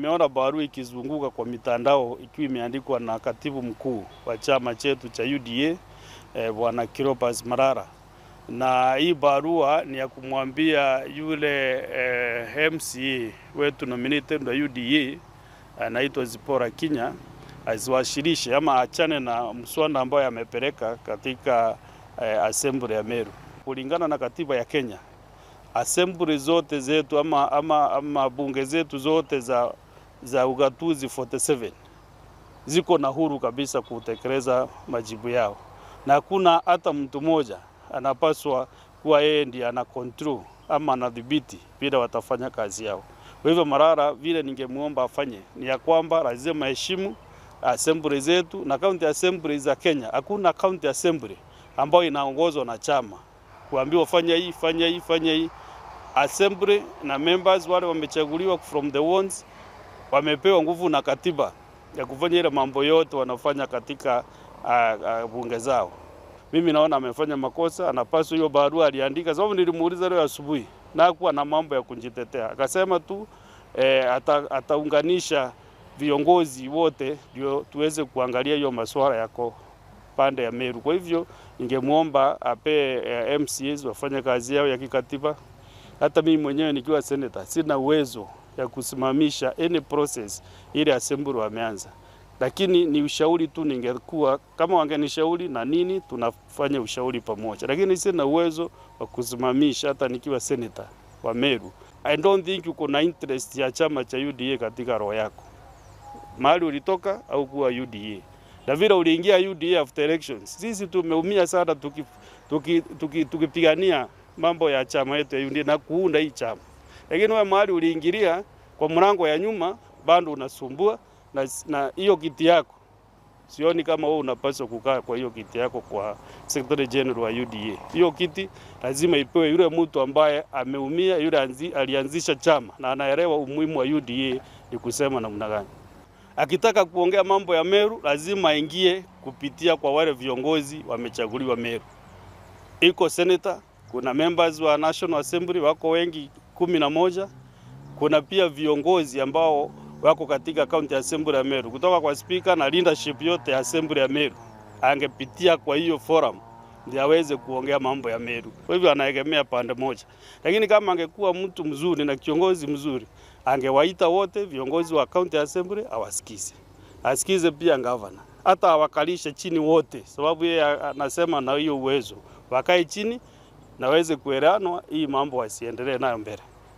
nimeona barua ikizunguka kwa mitandao ikiwa imeandikwa na katibu mkuu wa chama chetu cha UDA Bwana Cleophas Malala, na hii barua ni ya kumwambia yule MCA wetu nominated wa UDA anaitwa Zipporah Kinya asiwasilishe ama achane na mswada ambao amepeleka katika assembly ya Meru. Kulingana na katiba ya Kenya, assembly zote zetu ama bunge zetu zote za ugatuzi 47 ziko na huru kabisa kutekeleza majibu yao, na hakuna hata mtu mmoja anapaswa kuwa yeye ndiye ana control ama anadhibiti bila watafanya kazi yao. Kwa hivyo Malala, vile ningemuomba afanye ni ya kwamba lazima heshimu assembly zetu na county assembly za Kenya. Hakuna county assembly ambayo inaongozwa na chama kuambiwa fanya hii fanya hii fanya hii. Assembly na members wale wamechaguliwa from the ones wamepewa nguvu na katiba ya kufanya ile mambo yote wanafanya katika bunge zao. Mimi naona amefanya makosa, anapaswa hiyo barua aliandika, sababu nilimuuliza leo asubuhi na hakuwa na mambo ya kujitetea. Akasema tu ataunganisha viongozi wote ndio tuweze kuangalia hiyo masuala yako pande ya Meru. Kwa hivyo ningemuomba ape MCAs wafanye kazi yao ya kikatiba. Hata mimi mwenyewe nikiwa senator sina uwezo ya kusimamisha any process ile assembly wameanza, lakini ni ushauri tu. Ningekuwa kama wangenishauri na nini tunafanya ushauri pamoja, lakini sina uwezo wa kusimamisha hata nikiwa senator wa Meru. I don't think uko na interest ya chama cha UDA katika roho yako, mahali ulitoka au kuwa UDA. Na vile uliingia UDA after elections, sisi tumeumia sana tukipigania mambo ya chama yetu ya UDA na kuunda hii chama. Lakini wewe mahali uliingilia kwa mlango ya nyuma bado unasumbua na hiyo kiti yako. Sioni kama wewe unapaswa kukaa kwa hiyo kiti yako kwa Secretary General wa UDA. Hiyo kiti lazima ipewe yule mtu ambaye ameumia, yule alianzisha chama na anaelewa umuhimu wa UDA ni kusema namna gani. Akitaka kuongea mambo ya Meru lazima aingie kupitia kwa wale viongozi wamechaguliwa Meru. Iko senator, kuna members wa National Assembly wako wengi 11, kuna pia viongozi ambao wako katika county assembly ya Meru, kutoka kwa speaker na leadership yote ya assembly ya Meru. Angepitia kwa hiyo forum ndio aweze kuongea mambo ya Meru. Kwa hivyo anaegemea pande moja. Lakini kama angekuwa mtu mzuri na kiongozi mzuri, angewaita wote viongozi wa county assembly awasikize. Asikize pia governor. Hata awakalishe chini wote, sababu yeye anasema na hiyo uwezo. Wakae chini na waweze kuelewana hii mambo wasiendelee nayo mbele.